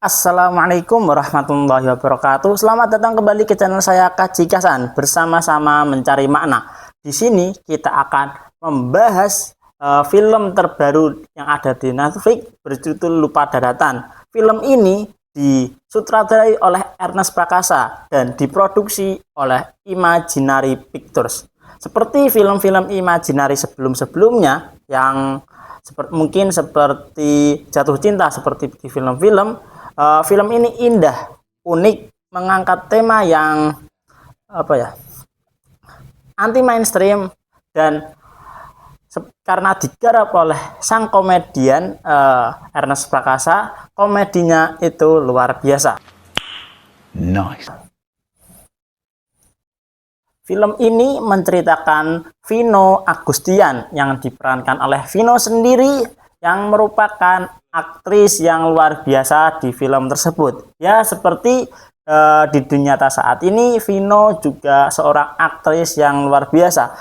Assalamualaikum warahmatullahi wabarakatuh. Selamat datang kembali ke channel saya Kaji Kasan, bersama-sama mencari makna. Di sini kita akan membahas film terbaru yang ada di Netflix berjudul Lupa Daratan. Film ini disutradarai oleh Ernest Prakasa dan diproduksi oleh Imaginary Pictures. Seperti film-film Imaginary sebelum-sebelumnya yang mungkin seperti Jatuh Cinta, seperti di film-film, film ini indah, unik, mengangkat tema yang anti mainstream, dan karena digarap oleh sang komedian Ernest Prakasa, komedinya itu luar biasa. Nice. Film ini menceritakan Vino Agustian yang diperankan oleh Vino sendiri, yang merupakan aktris yang luar biasa di film tersebut. Ya, seperti di dunia nyata saat ini, Vino juga seorang aktris yang luar biasa.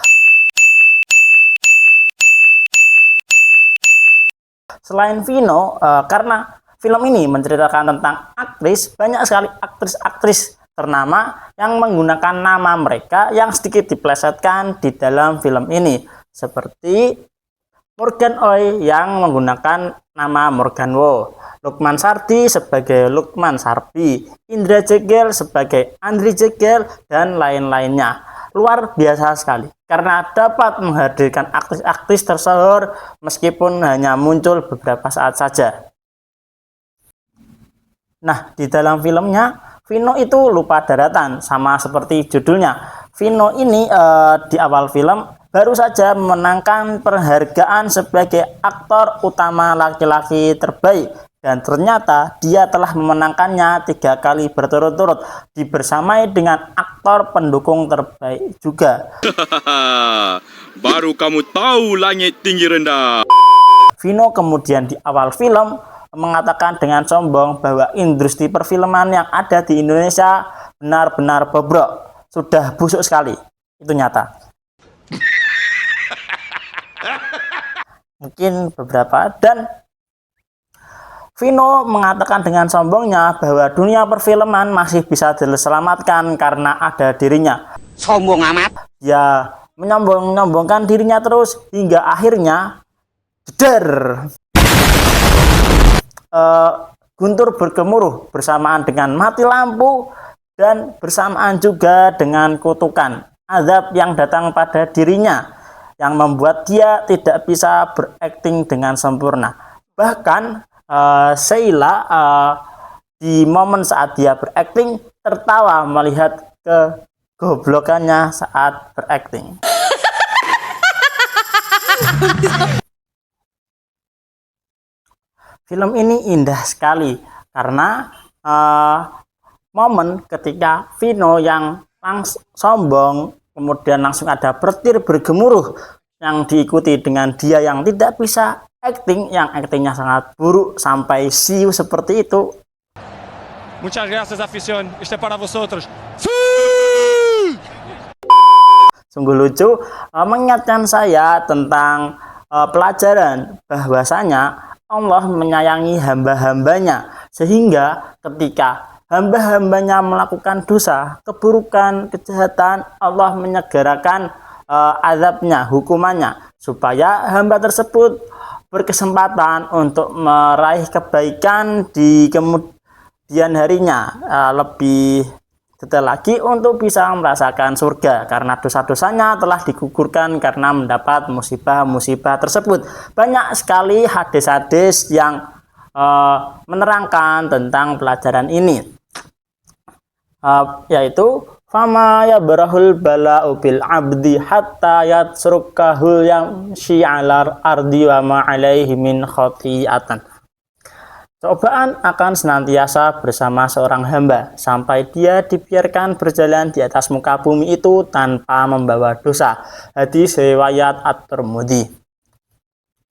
Selain Vino, karena film ini menceritakan tentang aktris, banyak sekali aktris-aktris ternama yang menggunakan nama mereka yang sedikit diplesetkan di dalam film ini, seperti Morgan Oey yang menggunakan nama Morgan Wo, Lukman Sardi sebagai Lukman Sarbi, Indra Jegel sebagai Andri Jegel, dan lain-lainnya. Luar biasa sekali karena dapat menghadirkan aktris-aktris tersohor meskipun hanya muncul beberapa saat saja. Nah, di dalam filmnya Vino itu lupa daratan, sama seperti judulnya. Vino ini di awal film baru saja memenangkan penghargaan sebagai aktor utama laki-laki terbaik, dan ternyata dia telah memenangkannya 3 kali berturut-turut, dibersamai dengan aktor pendukung terbaik juga. Baru kamu tahu langit tinggi rendah. Vino kemudian di awal film mengatakan dengan sombong bahwa industri perfilman yang ada di Indonesia benar-benar bobrok, sudah busuk sekali. Itu nyata. Mungkin beberapa, dan Vino mengatakan dengan sombongnya bahwa dunia perfilman masih bisa diselamatkan karena ada dirinya. Sombong amat. Ya, menyombong-nyombongkan dirinya terus hingga akhirnya jeder. Guntur bergemuruh bersamaan dengan mati lampu, dan bersamaan juga dengan kutukan azab yang datang pada dirinya, yang membuat dia tidak bisa berakting dengan sempurna. Bahkan Sheila di momen saat dia berakting tertawa melihat kegoblokannya saat berakting. Film ini indah sekali karena momen ketika Vino yang langsung sombong, kemudian langsung ada petir bergemuruh yang diikuti dengan dia yang tidak bisa acting, yang actingnya sangat buruk sampai siu seperti itu. Muchas gracias, afición. Este para vosotros. Sungguh lucu, mengingatkan saya tentang pelajaran bahwasanya Allah menyayangi hamba-hambanya, sehingga ketika hamba-hambanya melakukan dosa, keburukan, kejahatan, Allah menyegerakan azabnya, hukumannya, supaya hamba tersebut berkesempatan untuk meraih kebaikan di kemudian harinya, lebih detail lagi untuk bisa merasakan surga, karena dosa-dosanya telah digugurkan karena mendapat musibah-musibah tersebut. Banyak sekali hadis-hadis yang menerangkan tentang pelajaran ini, yaitu fama yabrahul bala'u bil abdi hatta yatsrukahul yamshi 'alar ardi wa ma 'alaihi min khati'atan. Cobaan akan senantiasa bersama seorang hamba sampai dia dibiarkan berjalan di atas muka bumi itu tanpa membawa dosa. Hadis riwayat At-Tirmidzi.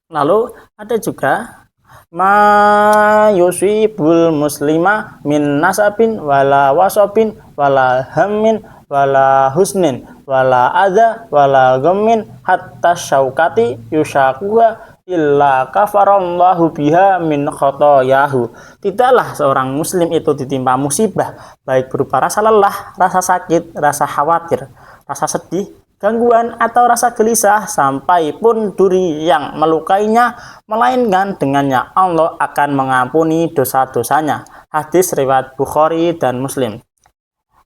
Lalu ada juga ma yusibul muslima min nasabin wala wasabin wala hammin wala husnin wala adza wala ghammin hatta syaukati yushakuha illa kafarallahu biha min khotoyahu. Tidaklah seorang muslim itu ditimpa musibah, baik berupa rasa lelah, rasa sakit, rasa khawatir, rasa sedih, gangguan, atau rasa gelisah, sampai pun duri yang melukainya, melainkan dengannya Allah akan mengampuni dosa-dosanya. Hadis riwayat Bukhari dan Muslim.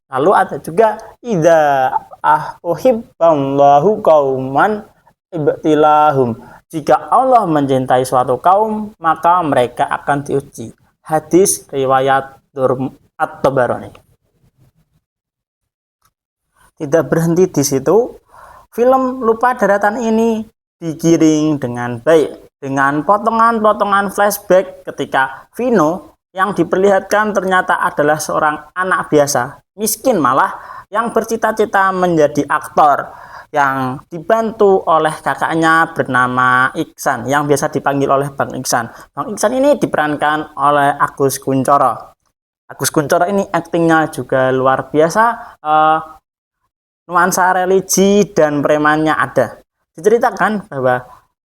Lalu ada juga idza uhibballahu qauman ibtilahum. Jika Allah mencintai suatu kaum, maka mereka akan diuji. Hadis riwayat At-Tabarani. Tidak berhenti di situ, film Lupa Daratan ini digiring dengan baik dengan potongan-potongan flashback ketika Vino yang diperlihatkan ternyata adalah seorang anak biasa, miskin malah, yang bercita-cita menjadi aktor, yang dibantu oleh kakaknya bernama Iksan, yang biasa dipanggil oleh Bang Iksan. Bang Iksan ini diperankan oleh Agus Kuncoro. Agus Kuncoro ini aktingnya juga luar biasa, nuansa religi dan premannya ada. Diceritakan bahwa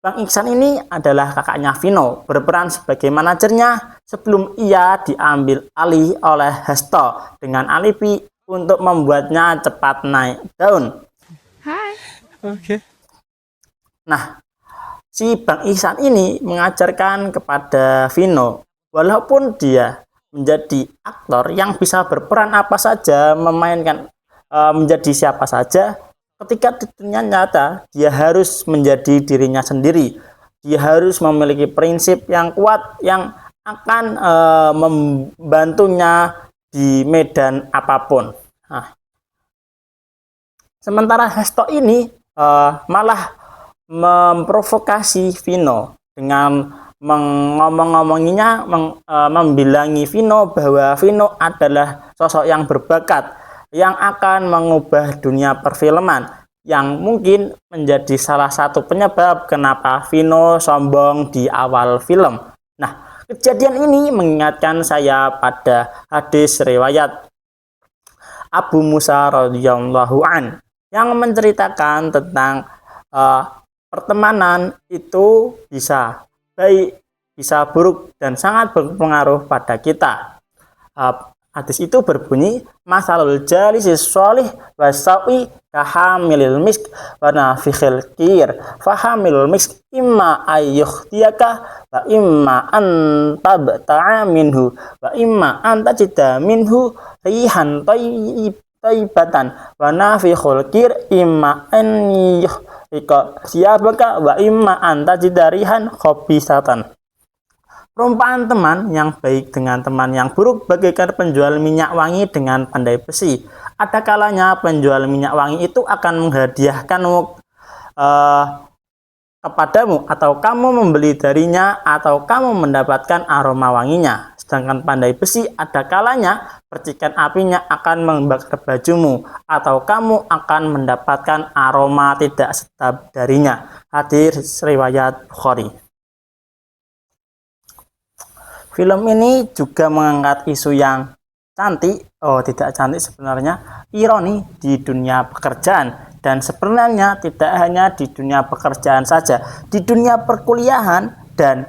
Bang Iksan ini adalah kakaknya Vino, berperan sebagai manajernya sebelum ia diambil alih oleh Hasto dengan alibi untuk membuatnya cepat naik daun. Hai. Oke. Nah, si Bang Iksan ini mengajarkan kepada Vino, walaupun dia menjadi aktor yang bisa berperan apa saja, memainkan menjadi siapa saja, ketika di dunia nyata dia harus menjadi dirinya sendiri. Dia harus memiliki prinsip yang kuat yang akan membantunya di medan apapun. Nah, sementara Hasto ini malah memprovokasi Vino dengan mengomong-ngomonginya, membilangi Vino bahwa Vino adalah sosok yang berbakat, yang akan mengubah dunia perfilman, yang mungkin menjadi salah satu penyebab kenapa Vino sombong di awal film. Nah, kejadian ini mengingatkan saya pada hadis riwayat Abu Musa radhiyallahu an yang menceritakan tentang pertemanan itu bisa baik, bisa buruk, dan sangat berpengaruh pada kita. Hadis itu berbunyi, masalul jalisis sholih wasawi kahamilil misk wa nafikhil kir fahamilul misk imma ayyukhtiyaka wa imma antabta'a minhu wa imma antajida minhu rihan taibatan wa nafikhul kir imma an yukhtika siyabaka wa imma antajida rihan khabisatan. Perumpamaan teman yang baik dengan teman yang buruk bagaikan penjual minyak wangi dengan pandai besi. Ada kalanya penjual minyak wangi itu akan menghadiahkanmu kepadamu, atau kamu membeli darinya, atau kamu mendapatkan aroma wanginya. Sedangkan pandai besi ada kalanya percikan apinya akan membakar bajumu, atau kamu akan mendapatkan aroma tidak sedap darinya. Hadis riwayat Bukhari. Film ini juga mengangkat isu yang cantik, tidak cantik sebenarnya, ironi di dunia pekerjaan. Dan sebenarnya tidak hanya di dunia pekerjaan saja, di dunia perkuliahan, dan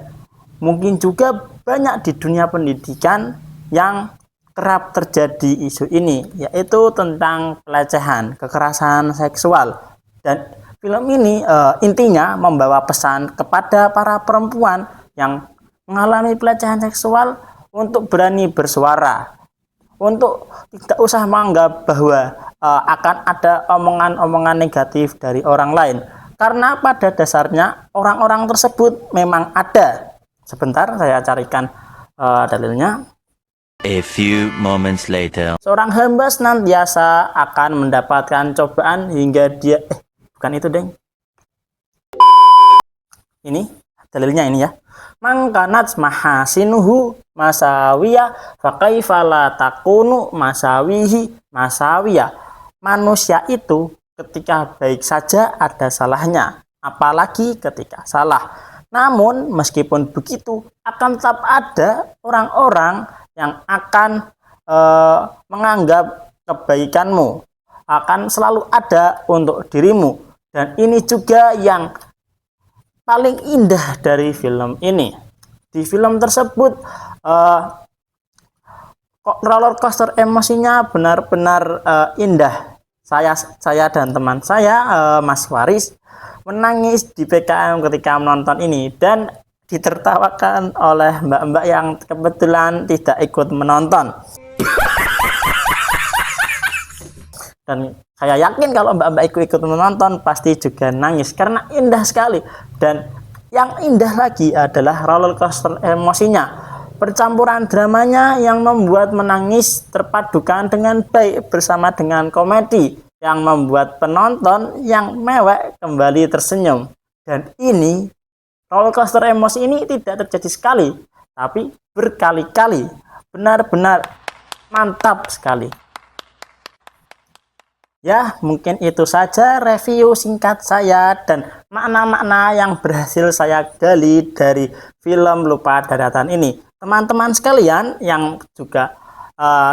mungkin juga banyak di dunia pendidikan yang kerap terjadi isu ini, yaitu tentang pelecehan, kekerasan seksual. Dan film ini intinya membawa pesan kepada para perempuan yang mengalami pelecehan seksual untuk berani bersuara, untuk tidak usah menganggap bahwa akan ada omongan-omongan negatif dari orang lain, karena pada dasarnya orang-orang tersebut memang ada. Sebentar saya carikan dalilnya. A few moments later. Seorang hamba senantiasa akan mendapatkan cobaan hingga dia bukan itu, Deng. Ini dalilnya ini ya. Mangkanat mahasinuhu masawiya fakaifa la takunu masawihi masawiya. Manusia itu ketika baik saja ada salahnya, apalagi ketika salah. Namun meskipun begitu akan tetap ada orang-orang yang akan menganggap kebaikanmu, akan selalu ada untuk dirimu. Dan ini juga yang paling indah dari film ini. Di film tersebut roller coaster emosinya benar-benar indah. Saya dan teman saya, Mas Waris, menangis di PKM ketika menonton ini dan ditertawakan oleh mbak-mbak yang kebetulan tidak ikut menonton. Dan saya yakin kalau mbak-mbak ikut menonton pasti juga nangis karena indah sekali. Dan yang indah lagi adalah roller coaster emosinya, percampuran dramanya yang membuat menangis terpadukan dengan baik bersama dengan komedi yang membuat penonton yang mewek kembali tersenyum. Dan ini roller coaster emosi ini tidak terjadi sekali, tapi berkali-kali. Benar-benar mantap sekali. Ya, mungkin itu saja review singkat saya dan makna-makna yang berhasil saya gali dari film Lupa Daratan ini. Teman-teman sekalian yang juga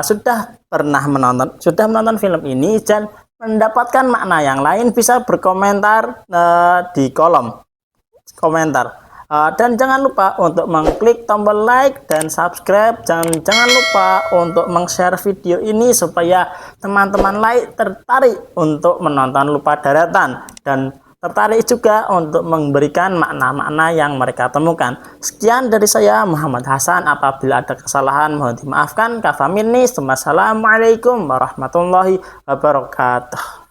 sudah menonton film ini dan mendapatkan makna yang lain bisa berkomentar di kolom komentar. Dan jangan lupa untuk mengklik tombol like dan subscribe. Jangan lupa untuk meng-share video ini supaya teman-teman lain tertarik untuk menonton Lupa Daratan dan tertarik juga untuk memberikan makna-makna yang mereka temukan. Sekian dari saya, Muhammad Hasan. Apabila ada kesalahan mohon dimaafkan. Kafamini. Wassalamualaikum warahmatullahi wabarakatuh.